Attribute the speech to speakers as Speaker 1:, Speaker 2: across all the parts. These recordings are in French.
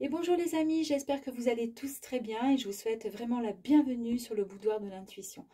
Speaker 1: Et bonjour les amis, j'espère que vous allez tous très bien et je vous souhaite vraiment la bienvenue sur le boudoir de l'intuition.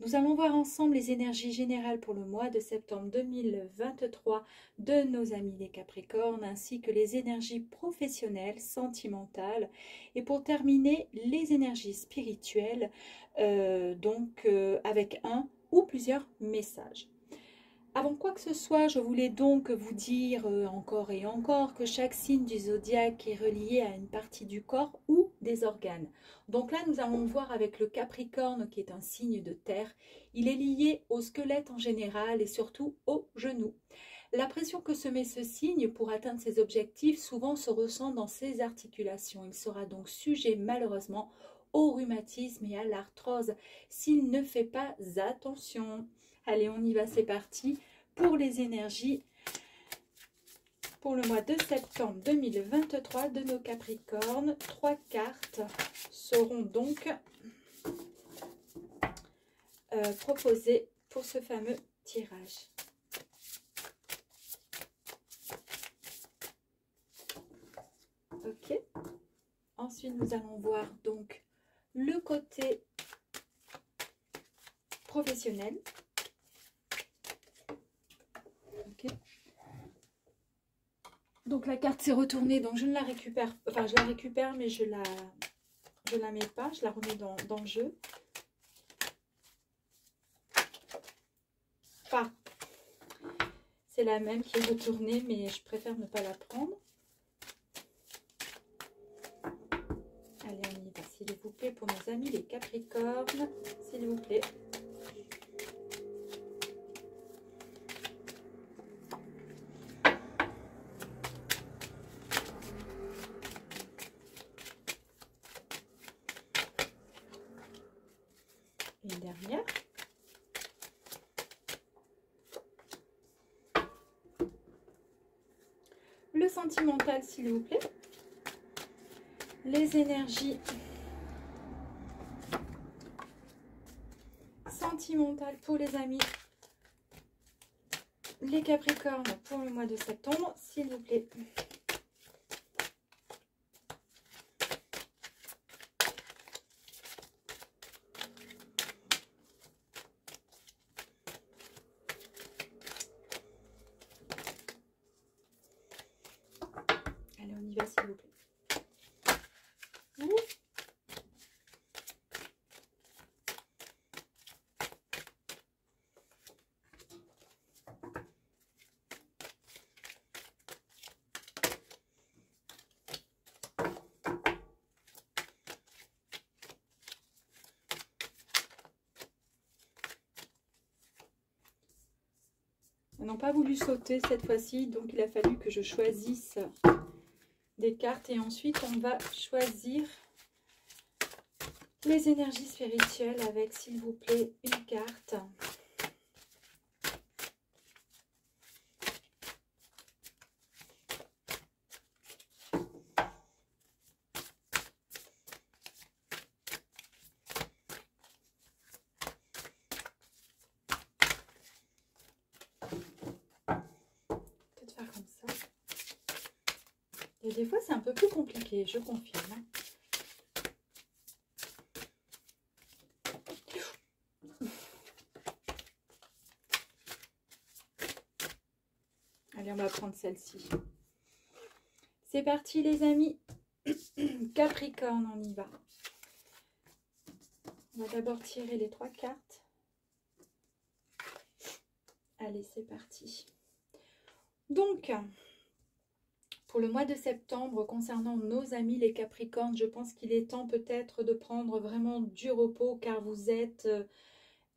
Speaker 1: Nous allons voir ensemble les énergies générales pour le mois de septembre 2023 de nos amis les Capricornes ainsi que les énergies professionnelles, sentimentales et pour terminer les énergies spirituelles avec un ou plusieurs messages. Avant quoi que ce soit, je voulais donc vous dire encore et encore que chaque signe du zodiaque est relié à une partie du corps ou des organes. Donc là, nous allons voir avec le Capricorne, qui est un signe de terre. Il est lié au squelette en général et surtout aux genoux. La pression que se met ce signe pour atteindre ses objectifs souvent se ressent dans ses articulations. Il sera donc sujet malheureusement au rhumatisme et à l'arthrose s'il ne fait pas attention. Allez, on y va, c'est parti pour les énergies pour le mois de septembre 2023 de nos Capricornes. 3 cartes seront donc proposées pour ce fameux tirage. Ok. Ensuite, nous allons voir donc le côté professionnel. Okay. Donc la carte s'est retournée, donc je ne la récupère, enfin je la récupère mais je la mets pas, je la remets dans le jeu. Enfin, c'est la même qui est retournée mais je préfère ne pas la prendre. Allez, on y va, s'il vous plaît, pour nos amis les Capricornes, s'il vous plaît. Une dernière. Le sentimental, s'il vous plaît. Les énergies sentimentales pour les amis, les Capricornes pour le mois de septembre, s'il vous plaît. Allez, on y va, s'il vous plaît. Ils n'ont pas voulu sauter cette fois-ci, donc il a fallu que je choisisse des cartes et ensuite on va choisir les énergies spirituelles avec, s'il vous plaît, une carte. Peut-être faire comme ça. Et des fois, c'est un peu plus compliqué, je confirme. Allez, on va prendre celle-ci. C'est parti, les amis. Capricorne, on y va. On va d'abord tirer les 3 cartes. Allez, c'est parti. Donc, pour le mois de septembre, concernant nos amis les Capricornes, je pense qu'il est temps peut-être de prendre vraiment du repos car vous êtes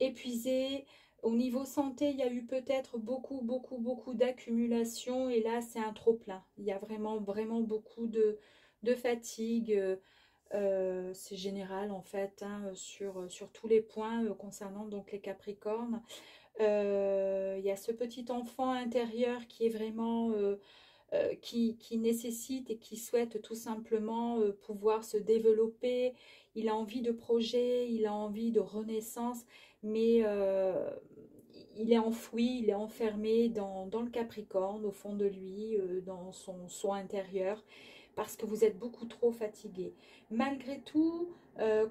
Speaker 1: épuisés. Au niveau santé, il y a eu peut-être beaucoup d'accumulation et là, c'est un trop-plein. Il y a vraiment beaucoup de fatigue. C'est général en fait hein, sur tous les points concernant donc les Capricornes. Il y a ce petit enfant intérieur qui est vraiment qui nécessite et qui souhaite tout simplement pouvoir se développer. Il a envie de projet, il a envie de renaissance, mais il est enfoui, il est enfermé dans le Capricorne, au fond de lui, dans son intérieur. parce que vous êtes beaucoup trop fatigué. Malgré tout,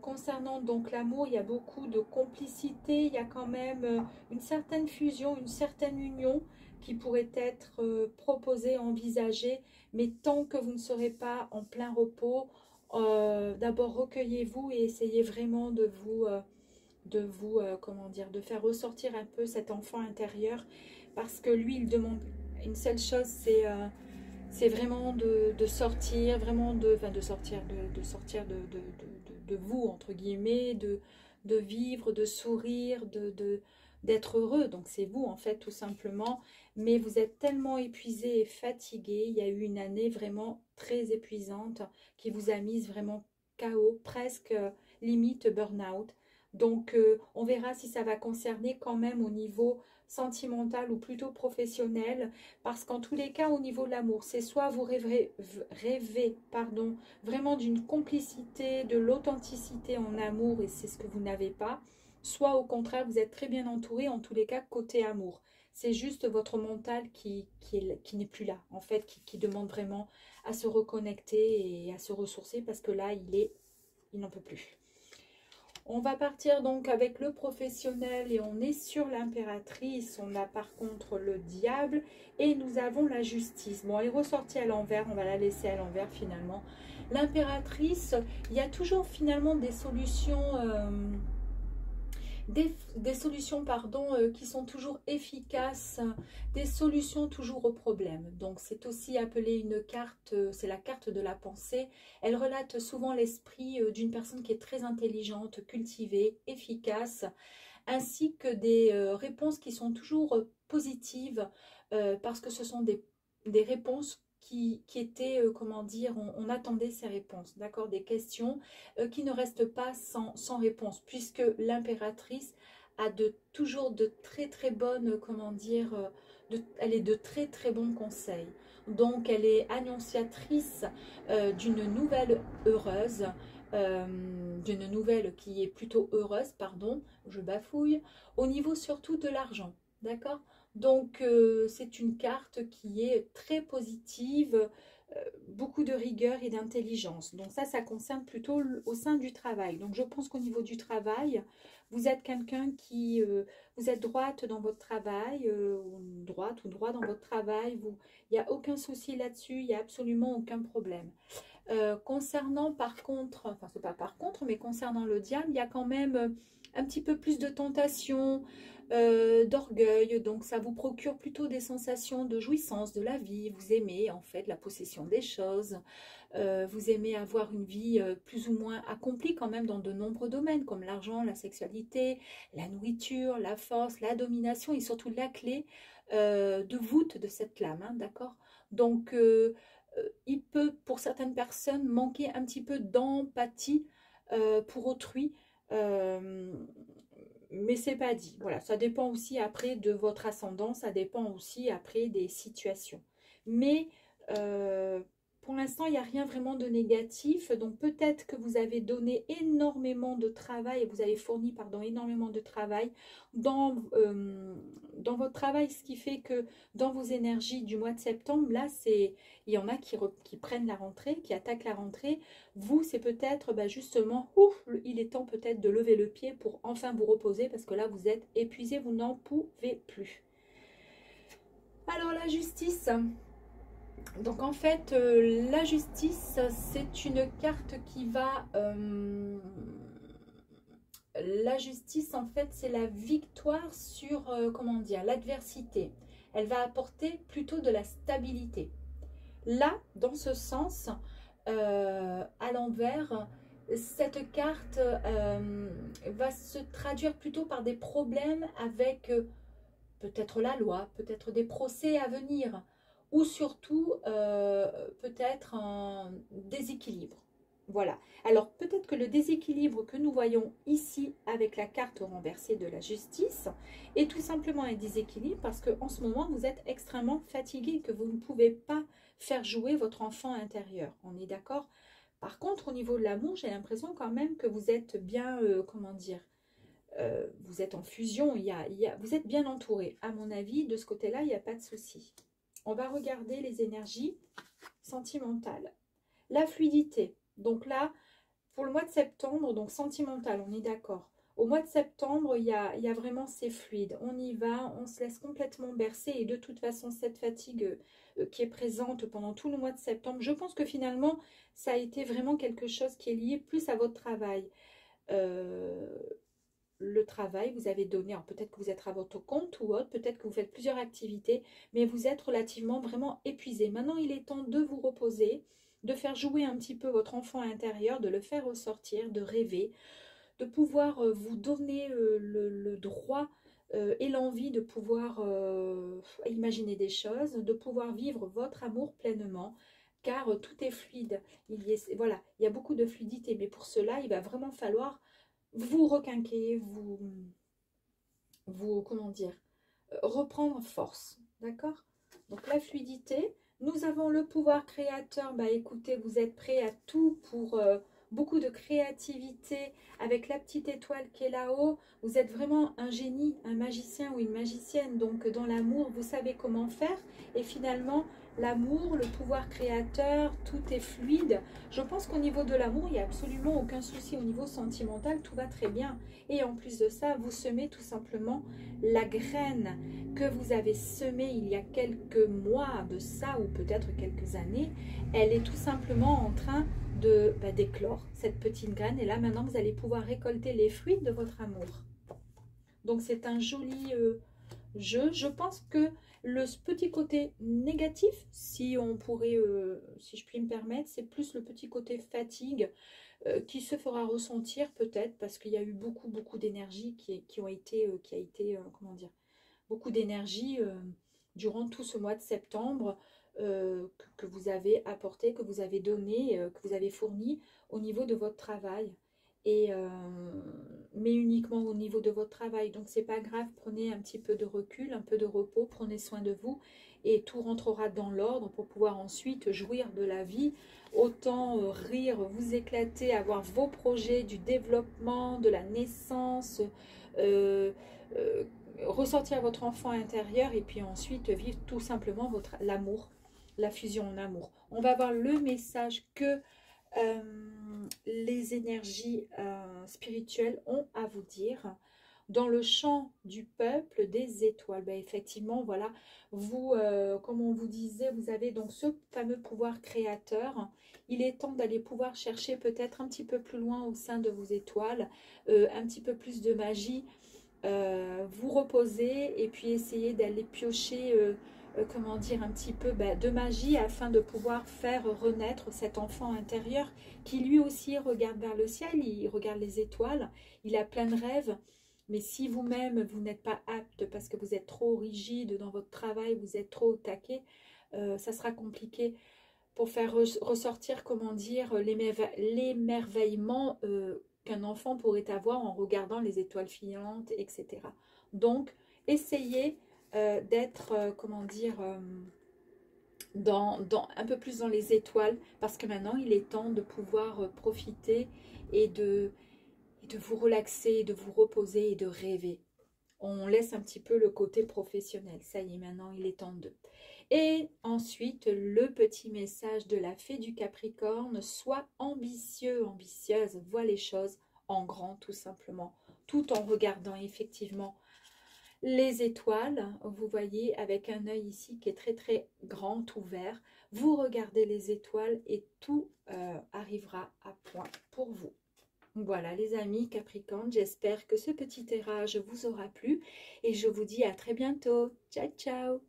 Speaker 1: concernant donc l'amour, il y a beaucoup de complicité, il y a quand même une certaine fusion, une certaine union qui pourrait être proposée, envisagée, mais tant que vous ne serez pas en plein repos, d'abord recueillez-vous et essayez vraiment comment dire, de faire ressortir un peu cet enfant intérieur, parce que lui, il demande une seule chose, c'est vraiment de sortir, vraiment de sortir, de vous, entre guillemets, de vivre, de sourire, d'être heureux. Donc c'est vous, en fait, tout simplement. Mais vous êtes tellement épuisé et fatigué. Il y a eu une année vraiment très épuisante qui vous a mise vraiment KO, presque limite burn-out. Donc on verra si ça va concerner quand même au niveau sentimental ou plutôt professionnel, parce qu'en tous les cas, au niveau de l'amour, c'est soit vous rêvez pardon, vraiment d'une complicité, de l'authenticité en amour, et c'est ce que vous n'avez pas, soit au contraire, vous êtes très bien entouré, en tous les cas, côté amour. C'est juste votre mental qui n'est plus là, en fait, qui demande vraiment à se reconnecter et à se ressourcer, parce que là, il n'en peut plus. On va partir donc avec le professionnel et on est sur l'impératrice. On a par contre le diable et nous avons la justice. Bon, elle est ressortie à l'envers, on va la laisser à l'envers finalement. L'impératrice, il y a toujours finalement des solutions... des solutions pardon, qui sont toujours efficaces, des solutions toujours aux problèmes. Donc c'est aussi appelé une carte, c'est la carte de la pensée. Elle relate souvent l'esprit d'une personne qui est très intelligente, cultivée, efficace, ainsi que des réponses qui sont toujours positives, parce que ce sont des réponses qui étaient, comment dire, on attendait ces réponses, d'accord, des questions qui ne restent pas sans réponse, puisque l'impératrice a toujours de très très bonnes, comment dire, elle est de très très bons conseils. Donc elle est annonciatrice d'une nouvelle heureuse, d'une nouvelle qui est plutôt heureuse, pardon, je bafouille, au niveau surtout de l'argent, d'accord. Donc c'est une carte qui est très positive, beaucoup de rigueur et d'intelligence. Donc ça concerne plutôt au sein du travail. Donc je pense qu'au niveau du travail, vous êtes quelqu'un qui, vous êtes droite dans votre travail, droite ou droit dans votre travail, il n'y a aucun souci là-dessus, il n'y a absolument aucun problème. Concernant par contre, enfin c'est pas par contre, mais concernant le diable, il y a quand même un petit peu plus de tentation, d'orgueil, donc ça vous procure plutôt des sensations de jouissance de la vie. Vous aimez en fait la possession des choses, vous aimez avoir une vie plus ou moins accomplie quand même dans de nombreux domaines comme l'argent, la sexualité, la nourriture, la force, la domination et surtout la clé de voûte de cette lame, hein, d'accord. Donc il peut pour certaines personnes manquer un petit peu d'empathie pour autrui, mais c'est pas dit. Voilà, ça dépend aussi après de votre ascendant, ça dépend aussi après des situations. Mais pour l'instant, il n'y a rien vraiment de négatif. Donc peut-être que vous avez donné énormément de travail, vous avez fourni, pardon, énormément de travail dans votre travail, ce qui fait que dans vos énergies du mois de septembre, là, il y en a qui prennent la rentrée, qui attaquent la rentrée. Vous, c'est peut-être justement, il est temps peut-être de lever le pied pour enfin vous reposer parce que là, vous êtes épuisé, vous n'en pouvez plus. Alors, la justice. Donc, en fait, la justice, c'est une carte qui va... la justice, en fait, c'est la victoire sur, comment dire, l'adversité. Elle va apporter plutôt de la stabilité. Là, dans ce sens, à l'envers, cette carte va se traduire plutôt par des problèmes avec peut-être la loi, peut-être des procès à venir, ou surtout peut-être un déséquilibre. Voilà. Alors peut-être que le déséquilibre que nous voyons ici avec la carte renversée de la justice est tout simplement un déséquilibre parce qu'en ce moment vous êtes extrêmement fatigué, que vous ne pouvez pas faire jouer votre enfant intérieur. On est d'accord? Par contre, au niveau de l'amour, j'ai l'impression quand même que vous êtes bien, comment dire, vous êtes en fusion, vous êtes bien entouré. À mon avis, de ce côté-là, il n'y a pas de souci. On va regarder les énergies sentimentales. La fluidité. Donc là, pour le mois de septembre, donc sentimental, on est d'accord. Au mois de septembre, il y a vraiment c'est fluide. On y va, on se laisse complètement bercer. Et de toute façon, cette fatigue qui est présente pendant tout le mois de septembre, je pense que finalement, ça a été vraiment quelque chose qui est lié plus à votre travail. Le travail, vous avez donné, alors peut-être que vous êtes à votre compte ou autre, peut-être que vous faites plusieurs activités, mais vous êtes relativement vraiment épuisé. Maintenant, il est temps de vous reposer, de faire jouer un petit peu votre enfant intérieur, de le faire ressortir, de rêver, de pouvoir vous donner le droit et l'envie de pouvoir imaginer des choses, de pouvoir vivre votre amour pleinement, car tout est fluide. Voilà, il y a beaucoup de fluidité, mais pour cela, il va vraiment falloir vous requinquer, comment dire, reprendre force, d'accord? Donc la fluidité, nous avons le pouvoir créateur, bah écoutez, vous êtes prêts à tout pour beaucoup de créativité avec la petite étoile qui est là-haut. Vous êtes vraiment un génie, un magicien ou une magicienne, donc dans l'amour, vous savez comment faire. Et finalement, l'amour, le pouvoir créateur, tout est fluide. Je pense qu'au niveau de l'amour, il n'y a absolument aucun souci. Au niveau sentimental, tout va très bien. Et en plus de ça, vous semez tout simplement la graine que vous avez semée il y a quelques mois de ça, ou peut-être quelques années. Elle est tout simplement en train d'éclore, cette petite graine. Et là, maintenant, vous allez pouvoir récolter les fruits de votre amour. Donc, c'est un joli jeu. Je pense que le petit côté négatif, si on pourrait, si je puis me permettre, c'est plus le petit côté fatigue qui se fera ressentir peut-être parce qu'il y a eu beaucoup d'énergie qui a été, comment dire, beaucoup d'énergie durant tout ce mois de septembre que vous avez apporté, que vous avez donné, que vous avez fourni au niveau de votre travail. Et, mais uniquement au niveau de votre travail. Donc, c'est pas grave, prenez un petit peu de recul, un peu de repos, prenez soin de vous et tout rentrera dans l'ordre pour pouvoir ensuite jouir de la vie. Autant rire, vous éclater, avoir vos projets du développement, de la naissance, ressentir votre enfant intérieur et puis ensuite vivre tout simplement l'amour, la fusion en amour. On va voir le message que les énergies spirituelles ont à vous dire dans le champ du peuple des étoiles. Ben, effectivement, voilà, vous, comme on vous disait, vous avez donc ce fameux pouvoir créateur. Il est temps d'aller pouvoir chercher peut-être un petit peu plus loin au sein de vos étoiles, un petit peu plus de magie, vous reposer et puis essayer d'aller piocher comment dire, un petit peu de magie afin de pouvoir faire renaître cet enfant intérieur qui lui aussi regarde vers le ciel, il regarde les étoiles, il a plein de rêves. Mais si vous-même, vous n'êtes pas apte parce que vous êtes trop rigide dans votre travail, vous êtes trop au taquet, ça sera compliqué pour faire ressortir, comment dire, l'émerveillement qu'un enfant pourrait avoir en regardant les étoiles filantes, etc. Donc, essayez d'être, comment dire, un peu plus dans les étoiles, parce que maintenant, il est temps de pouvoir profiter et de vous relaxer, de vous reposer et de rêver. On laisse un petit peu le côté professionnel. Ça y est, maintenant, il est temps de... Et ensuite, le petit message de la fée du Capricorne, sois ambitieux, ambitieuse, vois les choses en grand tout simplement, tout en regardant effectivement les étoiles. Vous voyez avec un œil ici qui est très grand, ouvert. Vous regardez les étoiles et tout arrivera à point pour vous. Voilà les amis Capricorne, j'espère que ce petit tirage vous aura plu et je vous dis à très bientôt. Ciao, ciao!